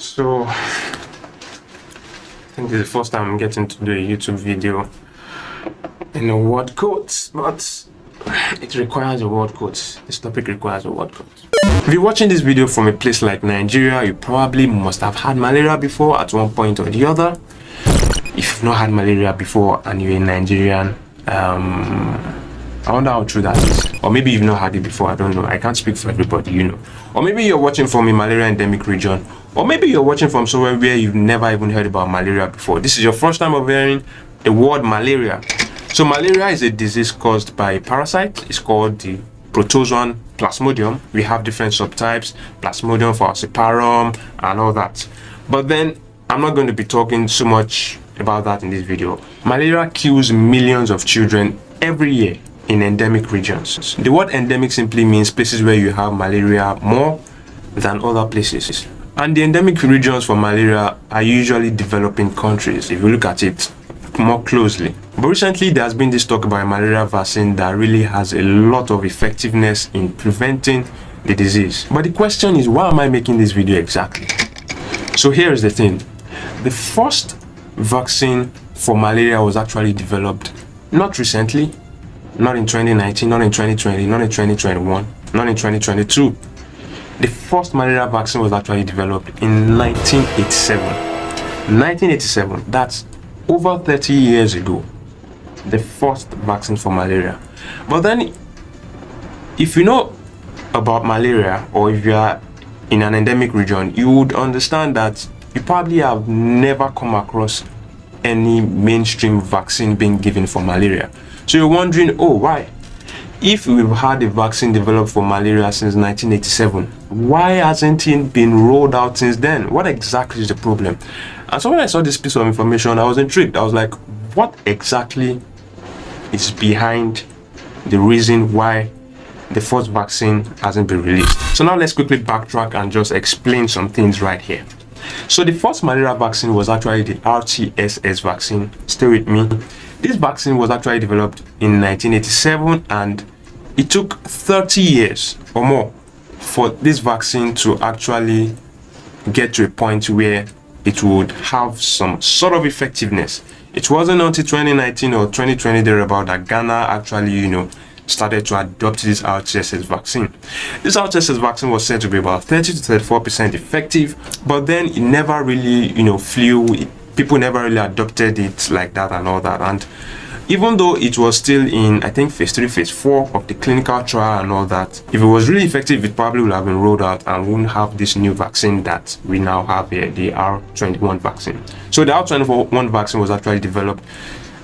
So I think this is the first time I'm getting to do a YouTube video in a word code, but it requires a word code. This topic requires a word code. If you're watching this video from a place like Nigeria, you probably must have had malaria before at one point or the other. If you've not had malaria before and you're a Nigerian, I wonder how true that is. Or maybe you've not had it before, I don't know. I can't speak for everybody, you know. Or maybe you're watching from a malaria endemic region. Or maybe you're watching from somewhere where you've never even heard about malaria before. This is your first time of hearing the word malaria. So malaria is a disease caused by a parasite. It's called the protozoan Plasmodium. We have different subtypes, Plasmodium falciparum and all that. But then I'm not going to be talking so much about that in this video. Malaria kills millions of children every year in endemic regions. The word endemic simply means places where you have malaria more than other places. And the endemic regions for malaria are usually developing countries, if you look at it more closely. But recently there has been this talk about a malaria vaccine that really has a lot of effectiveness in preventing the disease. But the question is, why am I making this video exactly? So here is the thing. The first vaccine for malaria was actually developed not recently, not in 2019, not in 2020, not in 2021, not in 2022. The first malaria vaccine was actually developed in 1987. 1987, that's over 30 years ago. The first vaccine for malaria. But then, if you know about malaria, or if you are in an endemic region, you would understand that you probably have never come across any mainstream vaccine being given for malaria. So you're wondering, oh, why? If we've had a vaccine developed for malaria since 1987, why hasn't it been rolled out since then? What exactly is the problem? And so when I saw this piece of information, I was intrigued. I was like, what exactly is behind the reason why the first vaccine hasn't been released? So now let's quickly backtrack and just explain some things right here. So the first malaria vaccine was actually the RTSS vaccine. Stay with me. This vaccine was actually developed in 1987, and it took 30 years or more for this vaccine to actually get to a point where it would have some sort of effectiveness. It wasn't until 2019 or 2020 thereabout that Ghana actually, started to adopt this RTSS vaccine. This RTSS vaccine was said to be about 30 to 34% effective, but then it never really, flew. People never really adopted it like that and all that. And even though it was still in, I think, phase 3, phase 4 of the clinical trial and all that, if it was really effective, it probably would have been rolled out and wouldn't have this new vaccine that we now have here, the R21 vaccine. So the R21 vaccine was actually developed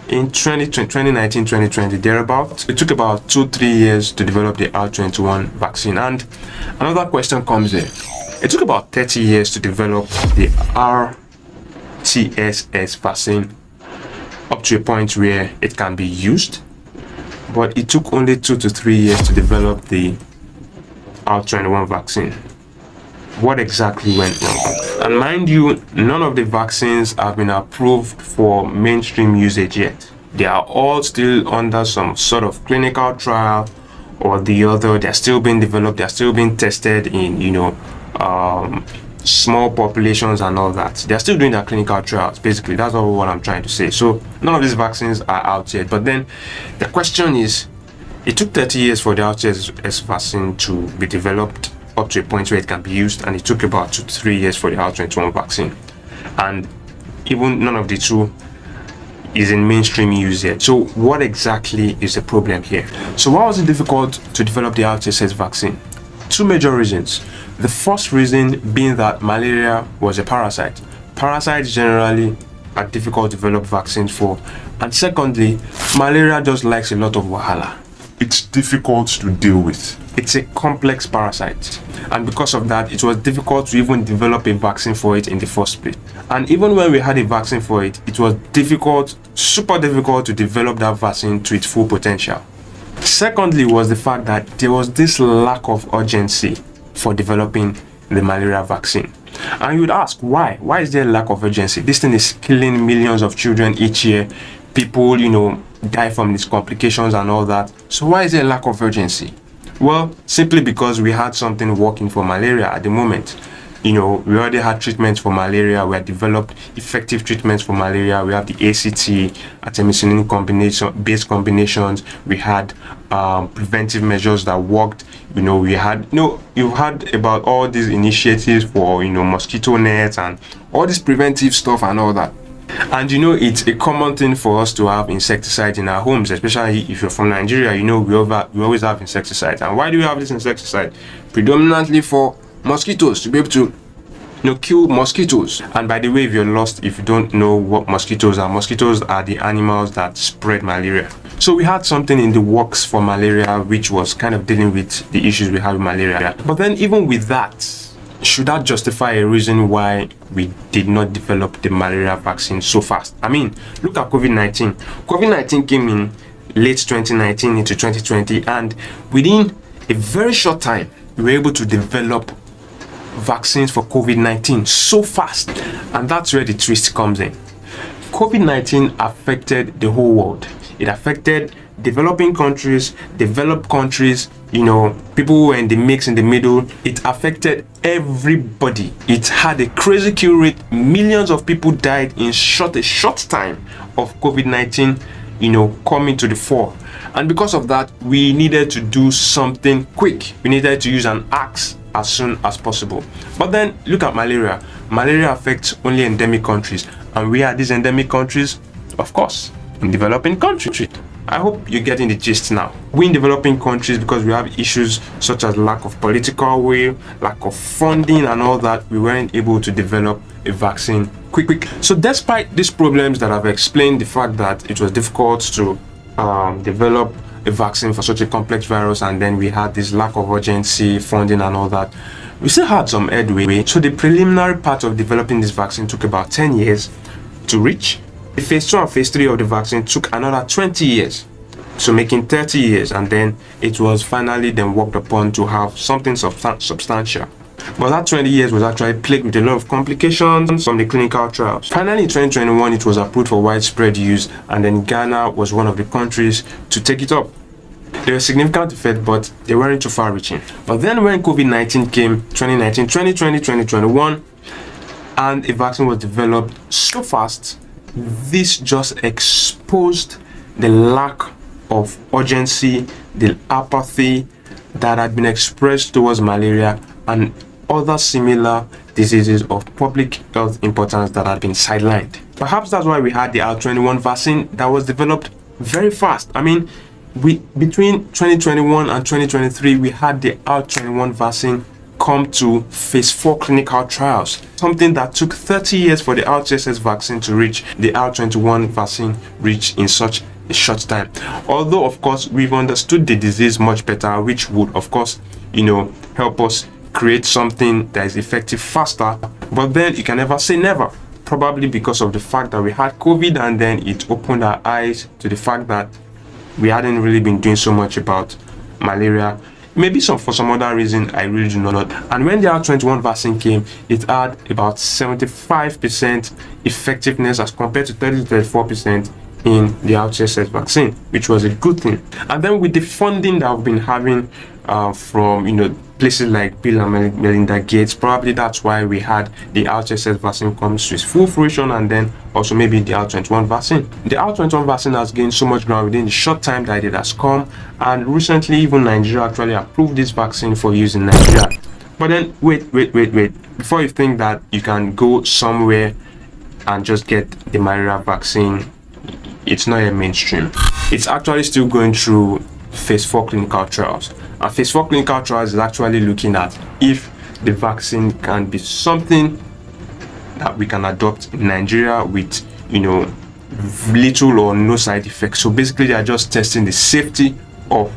in 2019, 2020, thereabout. It took about 2-3 years to develop the R21 vaccine. And another question comes there. It took about 30 years to develop the RTSS vaccine up to a point where it can be used, but it took only 2 to 3 years to develop the R21 vaccine. What exactly went wrong? And mind you, none of the vaccines have been approved for mainstream usage yet. They are all still under some sort of clinical trial or the other. They're still being developed, they're still being tested in small populations and all that. They're still doing their clinical trials. Basically, that's all what I'm trying to say. So none of these vaccines are out yet. But then the question is, it took 30 years for the RTSS vaccine to be developed up to a point where it can be used, and it took about 2 to 3 years for the R21 vaccine, and even none of the two is in mainstream use yet. So what exactly is the problem here? So why was it difficult to develop the RTSS vaccine? Two major reasons. The first reason being that malaria was a parasite. Parasites generally are difficult to develop vaccines for. And secondly, malaria just likes a lot of wahala. It's difficult to deal with. It's a complex parasite. And because of that, it was difficult to even develop a vaccine for it in the first place. And even when we had a vaccine for it, it was difficult, super difficult to develop that vaccine to its full potential. Secondly was the fact that there was this lack of urgency for developing the malaria vaccine. And you would ask, why? Why is there a lack of urgency? This thing is killing millions of children each year. People, die from these complications and all that. So why is there a lack of urgency? Well, simply because we had something working for malaria at the moment. We already had treatments for malaria. We had developed effective treatments for malaria. We have the ACT, artemisinin based combinations. We had preventive measures that worked. We had you've heard about all these initiatives for mosquito nets and all this preventive stuff and all that. And it's a common thing for us to have insecticides in our homes, especially if you're from Nigeria. We always have insecticides. And why do we have this insecticide? Predominantly for mosquitoes, to be able to kill mosquitoes. And by the way, if you're lost, if you don't know what mosquitoes are the animals that spread malaria. So we had something in the works for malaria which was kind of dealing with the issues we have with malaria. But then even with that, should that justify a reason why we did not develop the malaria vaccine so fast? I mean, look at COVID-19. COVID-19 came in late 2019 into 2020, and within a very short time, we were able to develop vaccines for COVID-19 so fast. And that's where the twist comes in. COVID-19 affected the whole world. It affected developing countries, developed countries, people who were in the mix in the middle. It affected everybody. It had a crazy kill rate. Millions of people died in a short time of COVID-19, coming to the fore. And because of that, we needed to do something quick. We needed to use an axe as soon as possible. But then look at malaria. Malaria affects only endemic countries. And we are these endemic countries, of course, in developing countries. I hope you're getting the gist now. We in developing countries, because we have issues such as lack of political will, lack of funding and all that, we weren't able to develop a vaccine quick. So despite these problems that I've explained, the fact that it was difficult to develop a vaccine for such a complex virus, and then we had this lack of urgency, funding and all that, we still had some headway. So the preliminary part of developing this vaccine took about 10 years to reach. The phase 2 and phase 3 of the vaccine took another 20 years, so making 30 years, and then it was finally then worked upon to have something substantial. But that 20 years was actually plagued with a lot of complications from the clinical trials. Finally, in 2021, it was approved for widespread use, and then Ghana was one of the countries to take it up. There were significant effects, but they weren't too far-reaching. But then when COVID-19 came, 2019, 2020, 2021, and a vaccine was developed so fast, this just exposed the lack of urgency, the apathy that had been expressed towards malaria and other similar diseases of public health importance that had been sidelined. Perhaps that's why we had the R21 vaccine that was developed very fast. I mean, between 2021 and 2023, we had the R21 vaccine come to phase 4 clinical trials, something that took 30 years for the RTSS vaccine to reach. The R21 vaccine reached in such a short time. Although, of course, we've understood the disease much better, which would, of course, help us create something that is effective faster. But then you can never say never, probably because of the fact that we had COVID, and then it opened our eyes to the fact that we hadn't really been doing so much about malaria. Maybe for some other reason, I really do not know. And when the R21 vaccine came, it had about 75% effectiveness as compared to 30 to 34% in the RTSS vaccine, which was a good thing. And then with the funding that we've been having from places like Bill and Melinda Gates, probably that's why we had the RTSS vaccine comes to its full fruition, and then also maybe the R21 vaccine. The R21 vaccine has gained so much ground within the short time that it has come, and recently even Nigeria actually approved this vaccine for use in Nigeria. But then wait, before you think that you can go somewhere and just get the malaria vaccine, it's not a mainstream. It's actually still going through phase 4 clinical trials. And phase 4 clinical trials is actually looking at if the vaccine can be something that we can adopt in Nigeria with, little or no side effects. So basically, they are just testing the safety of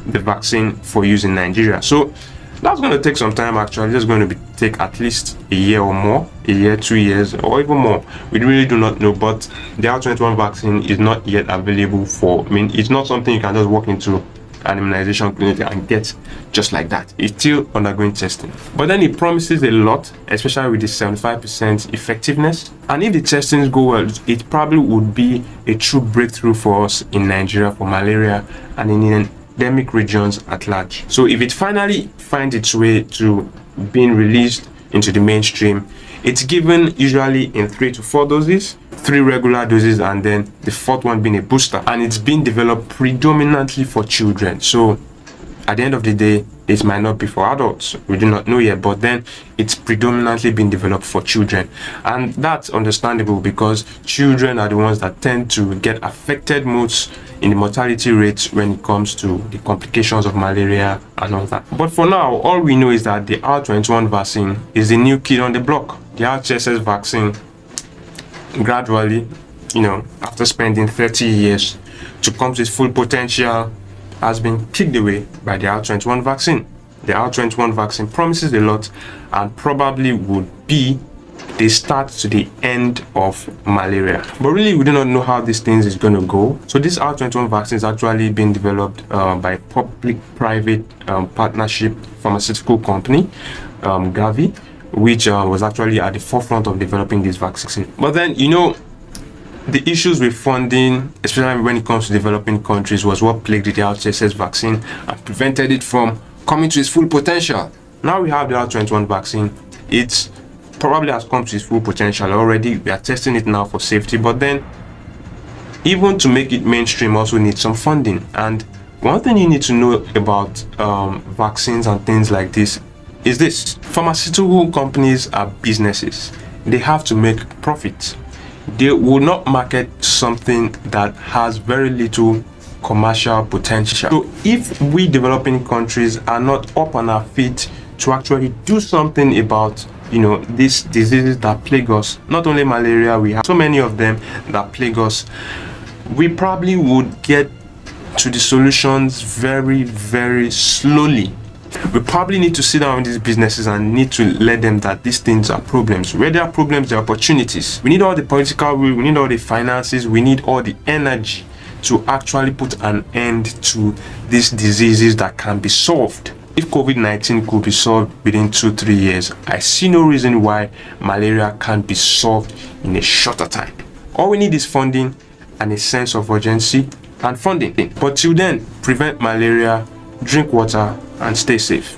the vaccine for use in Nigeria. So that's going to take some time. Actually, it's going to take at least a year or more, a year, 2 years, or even more. We really do not know. But the R21 vaccine is not yet available it's not something you can just walk into an immunization clinic and get just like that. It's still undergoing testing. But then it promises a lot, especially with the 75% effectiveness. And if the testings go well, it probably would be a true breakthrough for us in Nigeria for malaria and in endemic regions at large. So if it finally finds its way to being released into the mainstream. It's given usually in 3 to 4 doses, 3 regular doses, and then the 4th one being a booster. And it's been developed predominantly for children. So at the end of the day, it might not be for adults. We do not know yet, but then it's predominantly been developed for children. And that's understandable because children are the ones that tend to get affected most in the mortality rates when it comes to the complications of malaria and all that. But for now, all we know is that the R21 vaccine is the new kid on the block. The RCSS vaccine gradually, after spending 30 years to come to its full potential, has been kicked away by the R21 vaccine. The R21 vaccine promises a lot and probably would be the start to the end of malaria. But really, we do not know how these things is going to go. So this R21 vaccine is actually being developed by public-private partnership pharmaceutical company, Gavi, which was actually at the forefront of developing this vaccine. But then, the issues with funding, especially when it comes to developing countries, was what plagued the RCSS vaccine and prevented it from coming to its full potential. Now we have the R21 vaccine. It probably has come to its full potential already. We are testing it now for safety, but then even to make it mainstream also needs some funding. And one thing you need to know about vaccines and things like this is this: pharmaceutical companies are businesses. They have to make profits. They will not market something that has very little commercial potential. So if we developing countries are not up on our feet to actually do something about these diseases that plague us, not only malaria, we have so many of them that plague us, we probably would get to the solutions very, very slowly. We probably need to sit down with these businesses and need to let them that these things are problems. Where there are problems, there are opportunities. We need all the political will, we need all the finances, we need all the energy to actually put an end to these diseases that can be solved. If COVID-19 could be solved within 2-3 years, I see no reason why malaria can't be solved in a shorter time. All we need is funding and a sense of urgency and funding. But till then, prevent malaria, drink water, and stay safe.